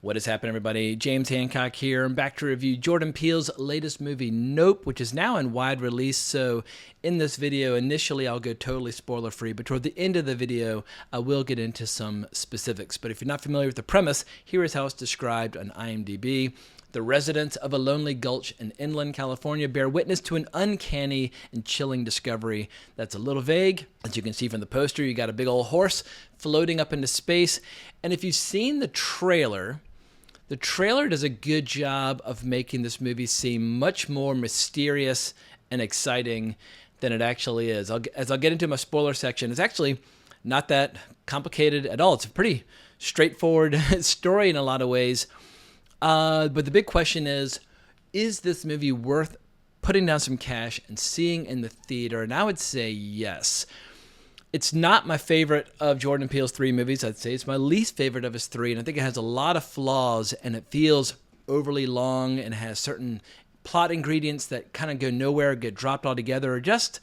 What is happening, everybody? James Hancock here. I'm back to review Jordan Peele's latest movie, Nope, which is now in wide release. So in this video, initially I'll go totally spoiler-free, but toward the end of the video, I will get into some specifics. But if you're not familiar with the premise, here is how it's described on IMDb. The residents of a lonely gulch in inland California bear witness to an uncanny and chilling discovery that's a little vague. As you can see from the poster, you got a big old horse floating up into space. And if you've seen the trailer does a good job of making this movie seem much more mysterious and exciting than it actually is. As I'll get into my spoiler section, it's actually not that complicated at all. It's a pretty straightforward story in a lot of ways. But the big question is this movie worth putting down some cash and seeing in the theater? And I would say yes. It's not my favorite of Jordan Peele's three movies. I'd say it's my least favorite of his three, and I think it has a lot of flaws, and it feels overly long and has certain plot ingredients that kind of go nowhere, get dropped altogether, or just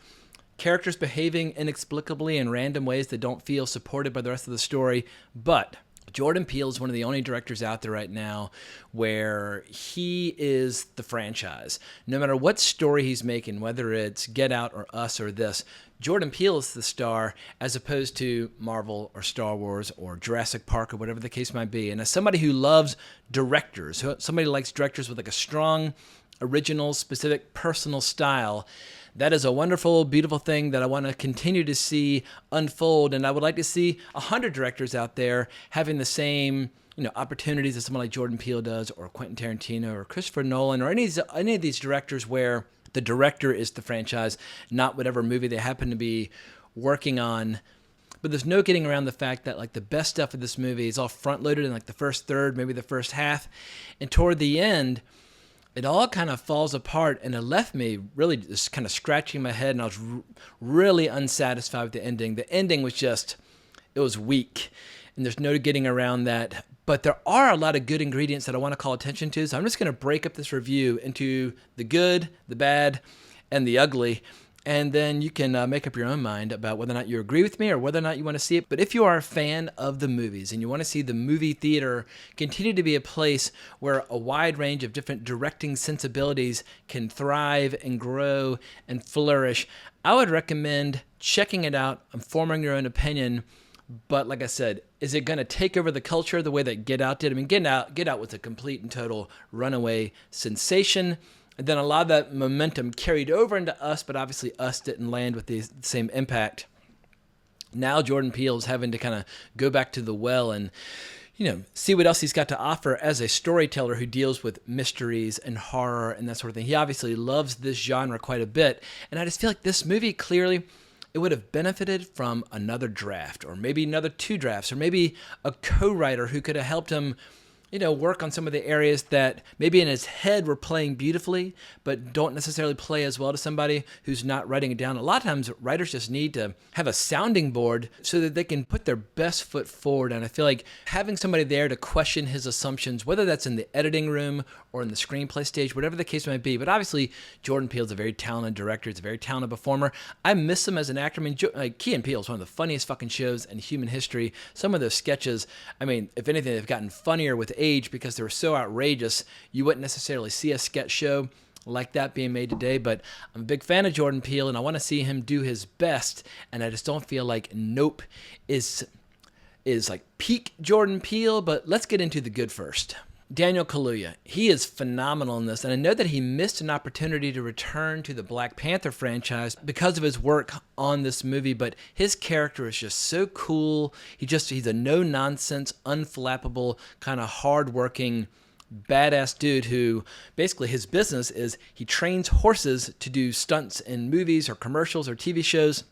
characters behaving inexplicably in random ways that don't feel supported by the rest of the story. But Jordan Peele is one of the only directors out there right now where he is the franchise. No matter what story he's making, whether it's Get Out or Us or this, Jordan Peele is the star as opposed to Marvel or Star Wars or Jurassic Park or whatever the case might be. And as somebody who loves directors, somebody who likes directors with like a strong, original, specific, personal style, that is a wonderful, beautiful thing that I want to continue to see unfold. And I would like to see 100 directors out there having the same opportunities that someone like Jordan Peele does, or Quentin Tarantino or Christopher Nolan, or any of these directors where the director is the franchise, not whatever movie they happen to be working on. But there's no getting around the fact that like the best stuff of this movie is all front-loaded in like the first third, maybe the first half. And toward the end, it all kind of falls apart, and it left me really just kind of scratching my head, and I was really unsatisfied with the ending. The ending was just, it was weak, and there's no getting around that. But there are a lot of good ingredients that I want to call attention to, so I'm just going to break up this review into the good, the bad, and the ugly. And then you can make up your own mind about whether or not you agree with me or whether or not you want to see it. But if you are a fan of the movies and you want to see the movie theater continue to be a place where a wide range of different directing sensibilities can thrive and grow and flourish, I would recommend checking it out and forming your own opinion. But like I said, is it going to take over the culture the way that Get Out did? I mean, Get Out was a complete and total runaway sensation. And then a lot of that momentum carried over into Us, but obviously Us didn't land with the same impact. Now Jordan Peele is having to kind of go back to the well and, see what else he's got to offer as a storyteller who deals with mysteries and horror and that sort of thing. He obviously loves this genre quite a bit. And I just feel like this movie clearly, it would have benefited from another draft, or maybe another 2 drafts, or maybe a co-writer who could have helped him work on some of the areas that maybe in his head were playing beautifully, but don't necessarily play as well to somebody who's not writing it down. A lot of times, writers just need to have a sounding board so that they can put their best foot forward. And I feel like having somebody there to question his assumptions, whether that's in the editing room or in the screenplay stage, whatever the case might be. But obviously, Jordan Peele's a very talented director. He's a very talented performer. I miss him as an actor. I mean, Key and Peele is one of the funniest fucking shows in human history. Some of those sketches, I mean, if anything, they've gotten funnier with age because they were so outrageous. You wouldn't necessarily see a sketch show like that being made today, but I'm a big fan of Jordan Peele, and I want to see him do his best, and I just don't feel like Nope is like peak Jordan Peele. But let's get into the good first. Daniel Kaluuya, he is phenomenal in this, and I know that he missed an opportunity to return to the Black Panther franchise because of his work on this movie, but his character is just so cool. He's a no-nonsense, unflappable, kind of hard-working, badass dude who basically his business is he trains horses to do stunts in movies or commercials or TV shows.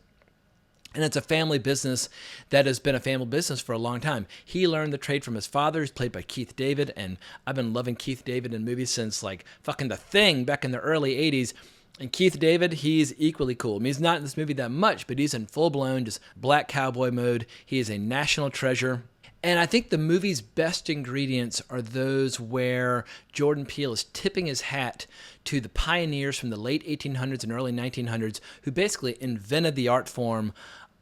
And it's a family business that has been a family business for a long time. He learned the trade from his father, who's played by Keith David, and I've been loving Keith David in movies since like fucking The Thing back in the early 80s. And Keith David, he's equally cool. I mean, he's not in this movie that much, but he's in full-blown just black cowboy mode. He is a national treasure. And I think the movie's best ingredients are those where Jordan Peele is tipping his hat to the pioneers from the late 1800s and early 1900s who basically invented the art form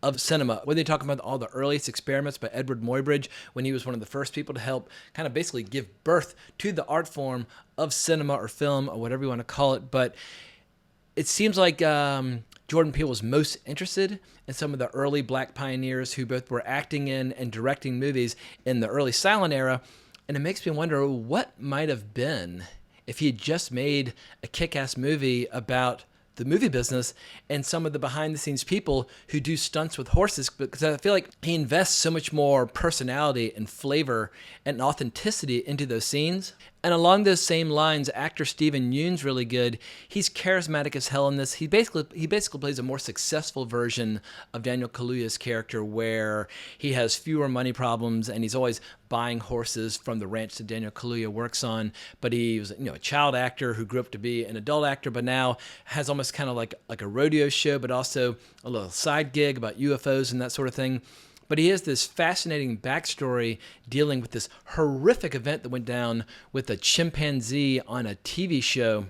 of cinema. Whether you're talking about all the earliest experiments by Edward Muybridge, when he was one of the first people to help kind of basically give birth to the art form of cinema or film or whatever you want to call it. But it seems like Jordan Peele was most interested in some of the early black pioneers who both were acting in and directing movies in the early silent era. And it makes me wonder what might have been if he had just made a kick-ass movie about the movie business and some of the behind-the-scenes people who do stunts with horses, because I feel like he invests so much more personality and flavor and authenticity into those scenes. And along those same lines, actor Steven Yeun's really good. He's charismatic as hell in this. He basically plays a more successful version of Daniel Kaluuya's character, where he has fewer money problems and he's always buying horses from the ranch that Daniel Kaluuya works on. But he was, a child actor who grew up to be an adult actor, but now has almost kind of like a rodeo show, but also a little side gig about UFOs and that sort of thing. But he has this fascinating backstory dealing with this horrific event that went down with a chimpanzee on a TV show.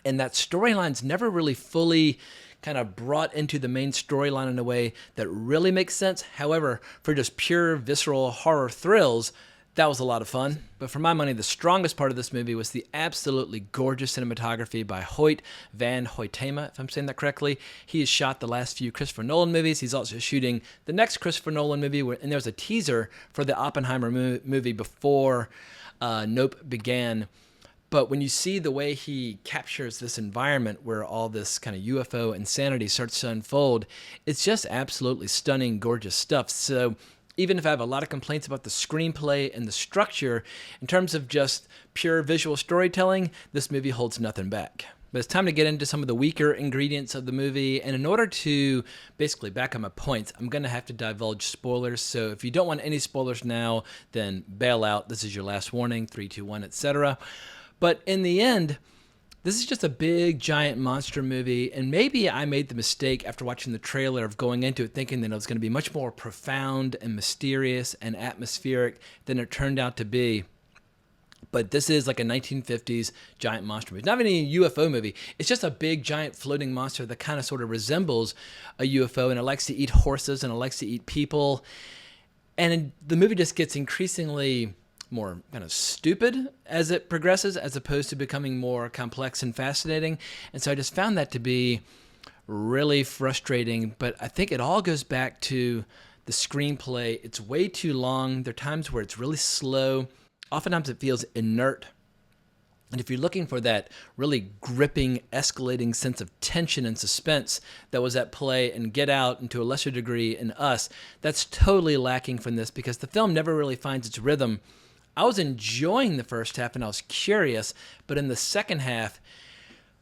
And that storyline's never really fully kind of brought into the main storyline in a way that really makes sense. However, for just pure visceral horror thrills, that was a lot of fun. But for my money, the strongest part of this movie was the absolutely gorgeous cinematography by Hoyt van Hoytema, if I'm saying that correctly. He has shot the last few Christopher Nolan movies. He's also shooting the next Christopher Nolan movie, and there was a teaser for the Oppenheimer movie before Nope began. But when you see the way he captures this environment where all this kind of UFO insanity starts to unfold, it's just absolutely stunning, gorgeous stuff. So even if I have a lot of complaints about the screenplay and the structure, in terms of just pure visual storytelling, this movie holds nothing back. But it's time to get into some of the weaker ingredients of the movie, and in order to basically back up my points, I'm going to have to divulge spoilers. So if you don't want any spoilers now, then bail out. This is your last warning, 3, 2, 1, etc. But in the end, this is just a big, giant monster movie, and maybe I made the mistake after watching the trailer of going into it thinking that it was going to be much more profound and mysterious and atmospheric than it turned out to be. But this is like a 1950s giant monster movie. It's not even a UFO movie. It's just a big, giant floating monster that kind of sort of resembles a UFO, and it likes to eat horses and it likes to eat people. And the movie just gets increasingly more kind of stupid as it progresses, as opposed to becoming more complex and fascinating. And so I just found that to be really frustrating. But I think it all goes back to the screenplay. It's way too long. There are times where it's really slow. Oftentimes it feels inert. And if you're looking for that really gripping, escalating sense of tension and suspense that was at play in Get Out, and to a lesser degree in Us, that's totally lacking from this, because the film never really finds its rhythm. I was enjoying the first half and I was curious, but in the second half,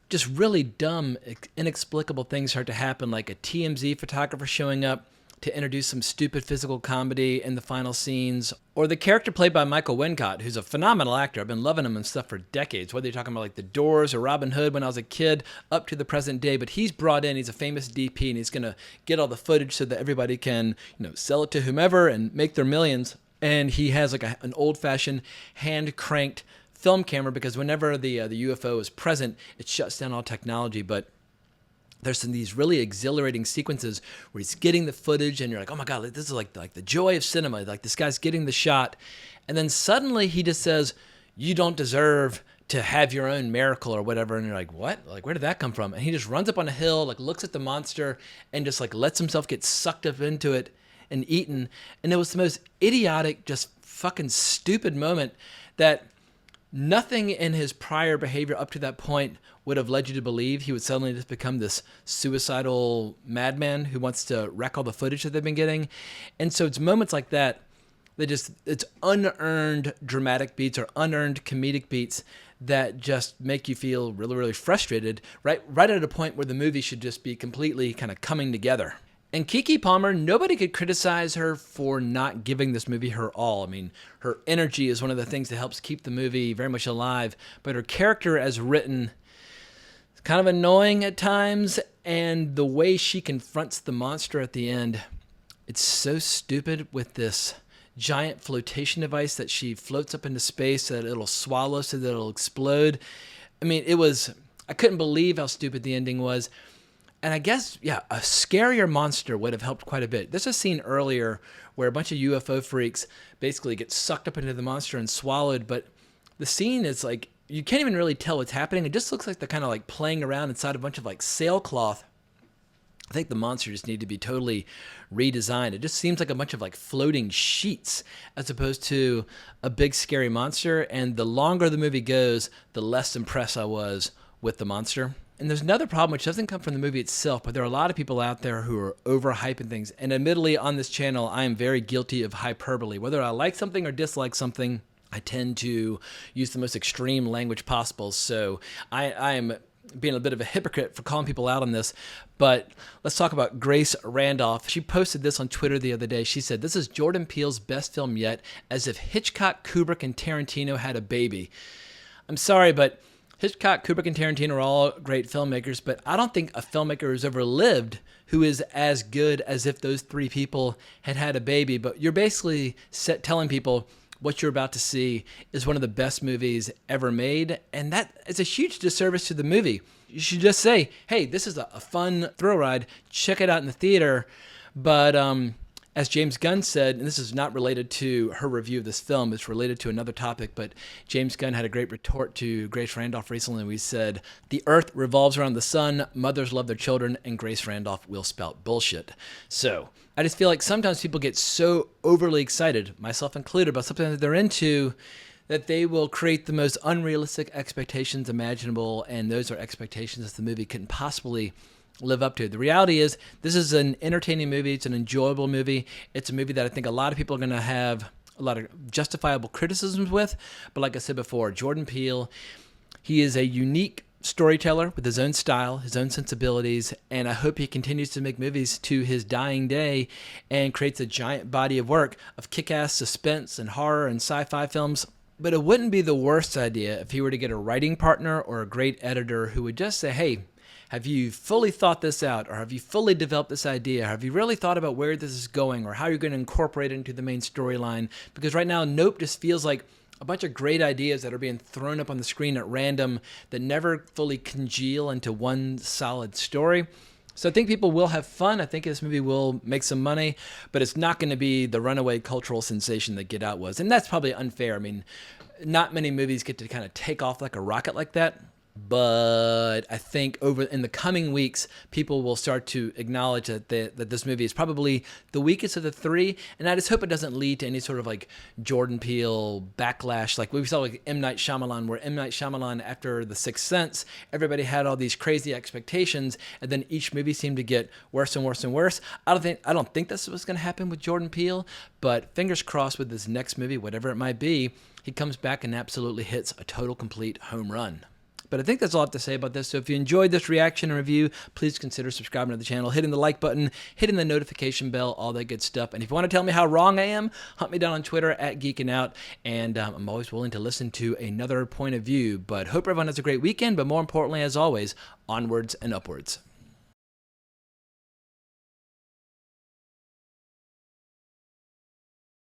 just really dumb, inexplicable things start to happen, like a TMZ photographer showing up to introduce some stupid physical comedy in the final scenes, or the character played by Michael Wincott, who's a phenomenal actor. I've been loving him and stuff for decades, whether you're talking about like The Doors or Robin Hood when I was a kid up to the present day. But he's brought in, he's a famous DP, and he's going to get all the footage so that everybody can, sell it to whomever and make their millions. And he has like an old-fashioned hand-cranked film camera, because whenever the UFO is present, it shuts down all technology. But there's these really exhilarating sequences where he's getting the footage, and you're like, oh my God, this is like the joy of cinema. Like, this guy's getting the shot. And then suddenly he just says, you don't deserve to have your own miracle or whatever. And you're like, what? Like, where did that come from? And he just runs up on a hill, like looks at the monster, and just like lets himself get sucked up into it and eaten. And it was the most idiotic, just fucking stupid moment that nothing in his prior behavior up to that point would have led you to believe he would suddenly just become this suicidal madman who wants to wreck all the footage that they've been getting. And so it's moments like that it's unearned dramatic beats or unearned comedic beats that just make you feel really, really frustrated, right at a point where the movie should just be completely kind of coming together. And Keke Palmer, nobody could criticize her for not giving this movie her all. I mean, her energy is one of the things that helps keep the movie very much alive, but her character as written is kind of annoying at times, and the way she confronts the monster at the end, it's so stupid, with this giant flotation device that she floats up into space so that it'll swallow, so that it'll explode. I mean, I couldn't believe how stupid the ending was. And I guess, yeah, a scarier monster would have helped quite a bit. There's a scene earlier where a bunch of UFO freaks basically get sucked up into the monster and swallowed, but the scene is like, you can't even really tell what's happening. It just looks like they're kind of like playing around inside a bunch of like sailcloth. I think the monster just need to be totally redesigned. It just seems like a bunch of like floating sheets as opposed to a big scary monster. And the longer the movie goes, the less impressed I was with the monster. And there's another problem which doesn't come from the movie itself, but there are a lot of people out there who are overhyping things. And admittedly, on this channel, I am very guilty of hyperbole. Whether I like something or dislike something, I tend to use the most extreme language possible. So I am being a bit of a hypocrite for calling people out on this. But let's talk about Grace Randolph. She posted this on Twitter the other day. She said, "This is Jordan Peele's best film yet, as if Hitchcock, Kubrick, and Tarantino had a baby." I'm sorry, but Hitchcock, Kubrick, and Tarantino are all great filmmakers, but I don't think a filmmaker has ever lived who is as good as if those three people had had a baby. But you're basically telling people what you're about to see is one of the best movies ever made, and that is a huge disservice to the movie. You should just say, hey, this is a fun thrill ride. Check it out in the theater. But as James Gunn said, and this is not related to her review of this film, it's related to another topic, but James Gunn had a great retort to Grace Randolph recently. We said, "The earth revolves around the sun, mothers love their children, and Grace Randolph will spout bullshit." So I just feel like sometimes people get so overly excited, myself included, about something that they're into, that they will create the most unrealistic expectations imaginable, and those are expectations that the movie couldn't possibly live up to. The reality is, this is an entertaining movie. It's an enjoyable movie. It's a movie that I think a lot of people are going to have a lot of justifiable criticisms with. But like I said before, Jordan Peele, he is a unique storyteller with his own style, his own sensibilities, and I hope he continues to make movies to his dying day and creates a giant body of work of kick-ass suspense and horror and sci-fi films. But it wouldn't be the worst idea if he were to get a writing partner or a great editor who would just say, hey, have you fully thought this out? Or have you fully developed this idea? Have you really thought about where this is going or how you're going to incorporate it into the main storyline? Because right now, Nope just feels like a bunch of great ideas that are being thrown up on the screen at random that never fully congeal into one solid story. So I think people will have fun. I think this movie will make some money, but it's not going to be the runaway cultural sensation that Get Out was. And that's probably unfair. I mean, not many movies get to kind of take off like a rocket like that. But I think over in the coming weeks, people will start to acknowledge that this movie is probably the weakest of the three. And I just hope it doesn't lead to any sort of like Jordan Peele backlash, like we saw with M. Night Shyamalan, where M. Night Shyamalan, after The Sixth Sense, everybody had all these crazy expectations, and then each movie seemed to get worse and worse and worse. I don't think that's what's going to happen with Jordan Peele, but fingers crossed with this next movie, whatever it might be, he comes back and absolutely hits a total complete home run. But I think that's all I have to say about this. So if you enjoyed this reaction and review, please consider subscribing to the channel, hitting the like button, hitting the notification bell, all that good stuff. And if you want to tell me how wrong I am, hunt me down on Twitter at Geeking Out. And I'm always willing to listen to another point of view. But hope everyone has a great weekend. But more importantly, as always, onwards and upwards.